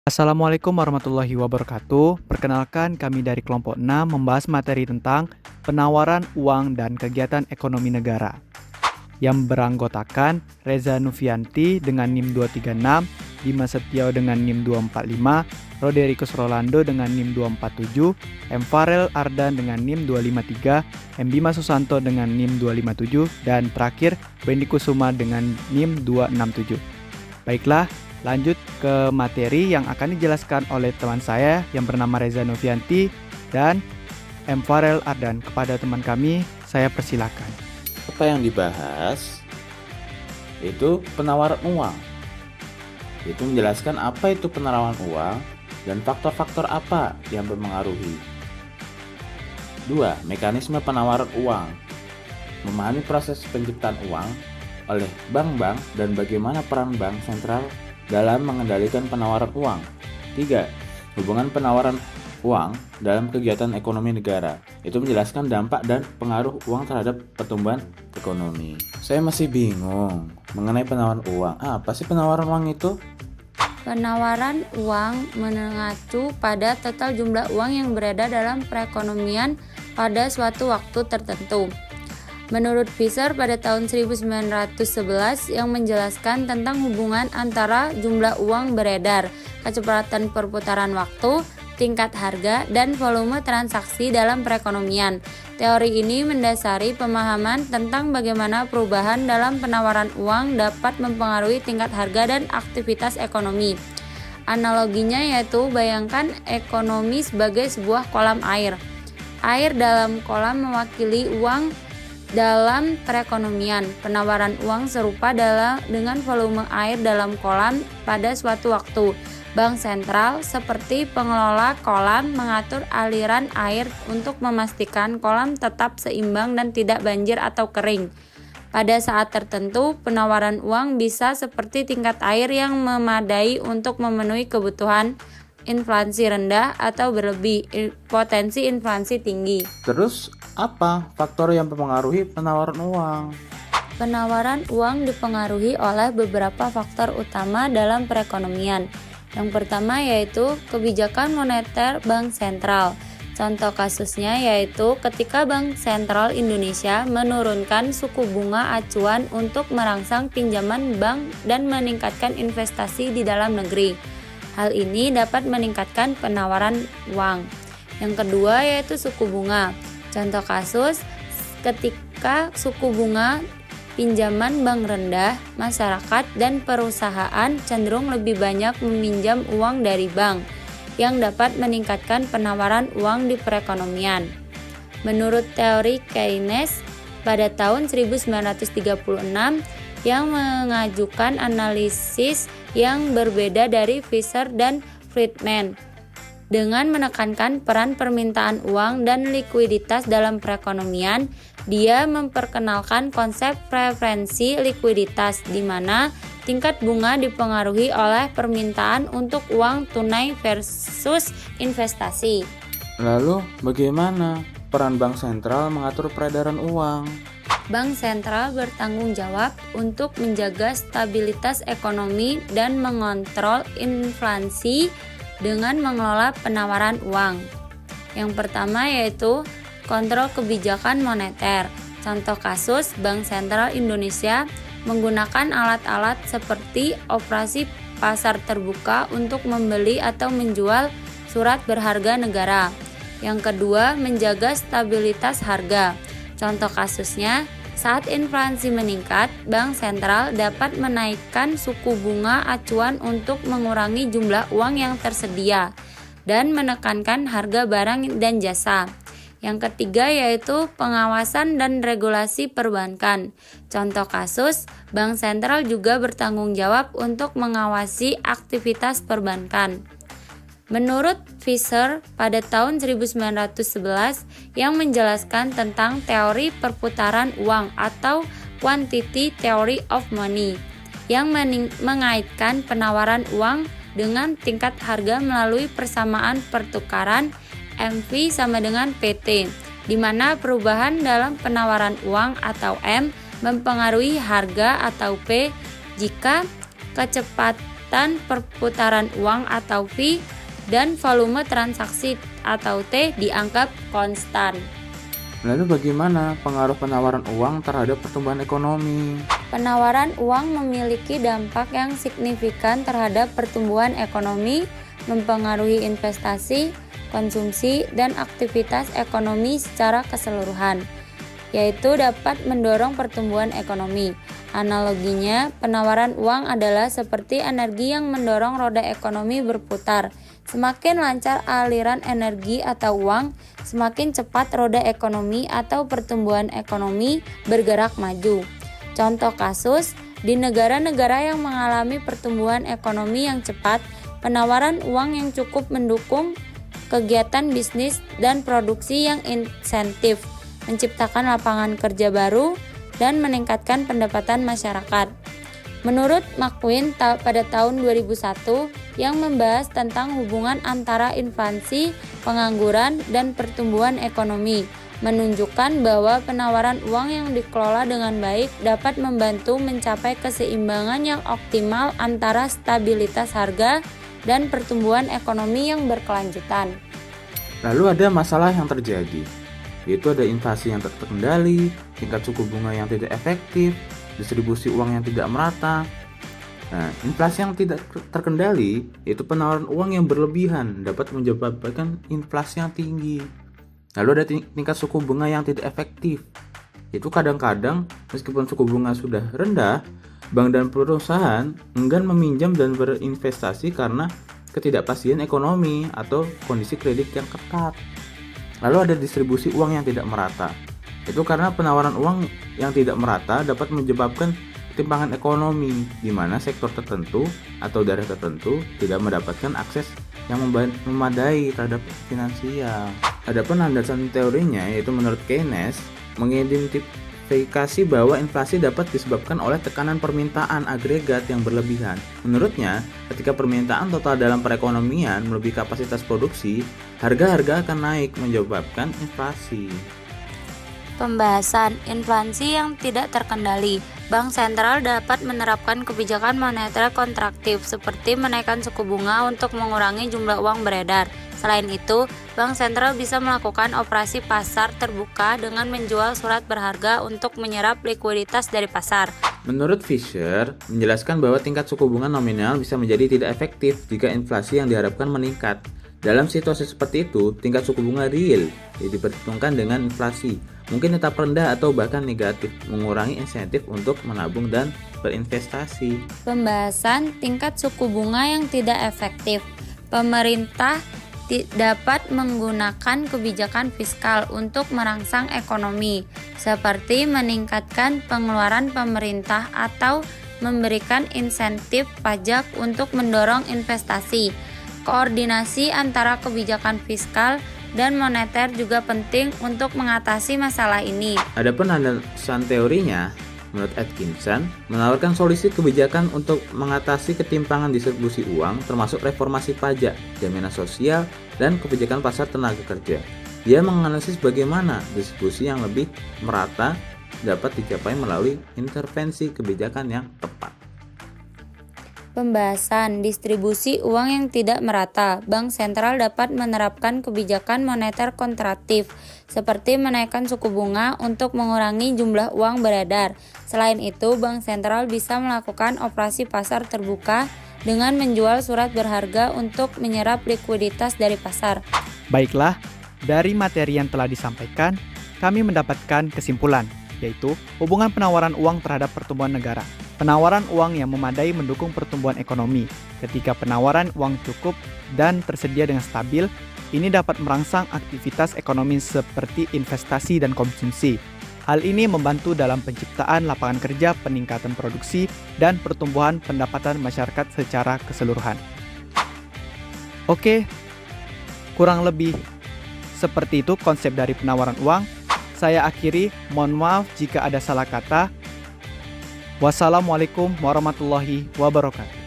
Assalamualaikum warahmatullahi wabarakatuh. Perkenalkan, kami dari kelompok 6 membahas materi tentang penawaran uang dan kegiatan ekonomi negara yang beranggotakan Reza Nufianti dengan NIM 236, Dimas Setio dengan NIM 245, Roderikus Rolando dengan NIM 247, M. Farel Ardan dengan NIM 253, M. Bima Susanto dengan NIM 257, dan terakhir Wendy Kusuma dengan NIM 267. Baiklah, lanjut ke materi yang akan dijelaskan oleh teman saya yang bernama Reza Novianti dan M. Farel Ardan. Kepada teman kami, saya persilakan. Apa yang dibahas itu penawaran uang. Itu menjelaskan apa itu penawaran uang dan faktor-faktor apa yang mempengaruhi. 2. Mekanisme penawaran uang. Memahami proses penciptaan uang oleh bank-bank dan bagaimana peran bank sentral dalam mengendalikan penawaran uang. 3. Hubungan penawaran uang dalam kegiatan ekonomi negara. Itu menjelaskan dampak dan pengaruh uang terhadap pertumbuhan ekonomi. Saya masih bingung mengenai penawaran uang. Apa sih penawaran uang itu? Penawaran uang mengacu pada total jumlah uang yang beredar dalam perekonomian pada suatu waktu tertentu. Menurut Fisher pada tahun 1911 yang menjelaskan tentang hubungan antara jumlah uang beredar, kecepatan perputaran waktu, tingkat harga, dan volume transaksi dalam perekonomian. Teori ini mendasari pemahaman tentang bagaimana perubahan dalam penawaran uang dapat mempengaruhi tingkat harga dan aktivitas ekonomi. Analoginya yaitu bayangkan ekonomi sebagai sebuah kolam air. Air dalam kolam mewakili uang dalam perekonomian. Penawaran uang serupa dengan volume air dalam kolam pada suatu waktu. Bank sentral seperti pengelola kolam mengatur aliran air untuk memastikan kolam tetap seimbang dan tidak banjir atau kering. Pada saat tertentu, penawaran uang bisa seperti tingkat air yang memadai untuk memenuhi kebutuhan, inflasi rendah atau berlebih, potensi inflasi tinggi. Terus apa faktor yang mempengaruhi penawaran uang? Penawaran uang dipengaruhi oleh beberapa faktor utama dalam perekonomian. Yang pertama yaitu kebijakan moneter bank sentral. Contoh kasusnya yaitu ketika Bank Sentral Indonesia menurunkan suku bunga acuan untuk merangsang pinjaman bank dan meningkatkan investasi di dalam negeri. Hal ini dapat meningkatkan penawaran uang. Yang kedua yaitu suku bunga. Contoh kasus, ketika suku bunga pinjaman bank rendah, masyarakat dan perusahaan cenderung lebih banyak meminjam uang dari bank, yang dapat meningkatkan penawaran uang di perekonomian. Menurut teori Keynes, pada tahun 1936 yang mengajukan analisis yang berbeda dari Fisher dan Friedman, dengan menekankan peran permintaan uang dan likuiditas dalam perekonomian. Dia memperkenalkan konsep preferensi likuiditas, di mana tingkat bunga dipengaruhi oleh permintaan untuk uang tunai versus investasi. Lalu bagaimana peran bank sentral mengatur peredaran uang? Bank sentral bertanggung jawab untuk menjaga stabilitas ekonomi dan mengontrol inflasi dengan mengelola penawaran uang. Yang pertama yaitu kontrol kebijakan moneter. Contoh kasus, Bank Sentral Indonesia menggunakan alat-alat seperti operasi pasar terbuka untuk membeli atau menjual surat berharga negara. Yang kedua, menjaga stabilitas harga. Contoh kasusnya, saat inflasi meningkat, Bank Sentral dapat menaikkan suku bunga acuan untuk mengurangi jumlah uang yang tersedia dan menekankan harga barang dan jasa. Yang ketiga yaitu pengawasan dan regulasi perbankan. Contoh kasus, Bank Sentral juga bertanggung jawab untuk mengawasi aktivitas perbankan. Menurut Fisher pada tahun 1911 yang menjelaskan tentang teori perputaran uang atau Quantity Theory of Money yang mengaitkan penawaran uang dengan tingkat harga melalui persamaan pertukaran MV sama dengan PT, di mana perubahan dalam penawaran uang atau M mempengaruhi harga atau P jika kecepatan kegiatan perputaran uang atau V, dan volume transaksi atau T dianggap konstan. Lalu bagaimana pengaruh penawaran uang terhadap pertumbuhan ekonomi? Penawaran uang memiliki dampak yang signifikan terhadap pertumbuhan ekonomi, mempengaruhi investasi, konsumsi, dan aktivitas ekonomi secara keseluruhan, yaitu dapat mendorong pertumbuhan ekonomi. Analoginya, penawaran uang adalah seperti energi yang mendorong roda ekonomi berputar. Semakin lancar aliran energi atau uang, semakin cepat roda ekonomi atau pertumbuhan ekonomi bergerak maju. Contoh kasus, di negara-negara yang mengalami pertumbuhan ekonomi yang cepat, penawaran uang yang cukup mendukung kegiatan bisnis dan produksi yang insentif, menciptakan lapangan kerja baru, dan meningkatkan pendapatan masyarakat. Menurut McQueen pada tahun 2001 yang membahas tentang hubungan antara inflasi, pengangguran, dan pertumbuhan ekonomi, menunjukkan bahwa penawaran uang yang dikelola dengan baik dapat membantu mencapai keseimbangan yang optimal antara stabilitas harga dan pertumbuhan ekonomi yang berkelanjutan. Lalu ada masalah yang terjadi, yaitu ada inflasi yang tak terkendali, tingkat suku bunga yang tidak efektif, distribusi uang yang tidak merata. Nah, inflasi yang tidak terkendali yaitu penawaran uang yang berlebihan dapat menyebabkan inflasi yang tinggi. Lalu ada tingkat suku bunga yang tidak efektif. Itu kadang-kadang meskipun suku bunga sudah rendah, bank dan perusahaan enggan meminjam dan berinvestasi karena ketidakpastian ekonomi atau kondisi kredit yang ketat. Lalu ada distribusi uang yang tidak merata. Itu karena penawaran uang yang tidak merata dapat menyebabkan ketimpangan ekonomi, di mana sektor tertentu atau daerah tertentu tidak mendapatkan akses yang memadai terhadap finansial. Adapun landasan teorinya, yaitu menurut Keynes, mengidentifikasi bahwa inflasi dapat disebabkan oleh tekanan permintaan agregat yang berlebihan. Menurutnya, ketika permintaan total dalam perekonomian melebihi kapasitas produksi, harga-harga akan naik menyebabkan inflasi. Pembahasan inflasi yang tidak terkendali. Bank sentral dapat menerapkan kebijakan moneter kontraktif seperti menaikkan suku bunga untuk mengurangi jumlah uang beredar. Selain itu, bank sentral bisa melakukan operasi pasar terbuka dengan menjual surat berharga untuk menyerap likuiditas dari pasar. Menurut Fisher, menjelaskan bahwa tingkat suku bunga nominal bisa menjadi tidak efektif jika inflasi yang diharapkan meningkat. Dalam situasi seperti itu, tingkat suku bunga real diperhitungkan dengan inflasi mungkin tetap rendah atau bahkan negatif, mengurangi insentif untuk menabung dan berinvestasi. Pembahasan tingkat suku bunga yang tidak efektif. Pemerintah dapat menggunakan kebijakan fiskal untuk merangsang ekonomi, seperti meningkatkan pengeluaran pemerintah atau memberikan insentif pajak untuk mendorong investasi. Koordinasi antara kebijakan fiskal dan moneter juga penting untuk mengatasi masalah ini. Adapun landasan teorinya, menurut Atkinson, menawarkan solusi kebijakan untuk mengatasi ketimpangan distribusi uang, termasuk reformasi pajak, jaminan sosial, dan kebijakan pasar tenaga kerja. Dia menganalisis bagaimana distribusi yang lebih merata dapat dicapai melalui intervensi kebijakan yang tepat. Pembahasan distribusi uang yang tidak merata. Bank sentral dapat menerapkan kebijakan moneter kontraktif seperti menaikkan suku bunga untuk mengurangi jumlah uang beredar. Selain itu, bank sentral bisa melakukan operasi pasar terbuka dengan menjual surat berharga untuk menyerap likuiditas dari pasar. Baiklah, dari materi yang telah disampaikan, kami mendapatkan kesimpulan, yaitu hubungan penawaran uang terhadap pertumbuhan negara. Penawaran uang yang memadai mendukung pertumbuhan ekonomi. Ketika penawaran uang cukup dan tersedia dengan stabil, ini dapat merangsang aktivitas ekonomi seperti investasi dan konsumsi. Hal ini membantu dalam penciptaan lapangan kerja, peningkatan produksi, dan pertumbuhan pendapatan masyarakat secara keseluruhan. Oke, kurang lebih seperti itu konsep dari penawaran uang. Saya akhiri, mohon maaf jika ada salah kata. Wassalamualaikum warahmatullahi wabarakatuh.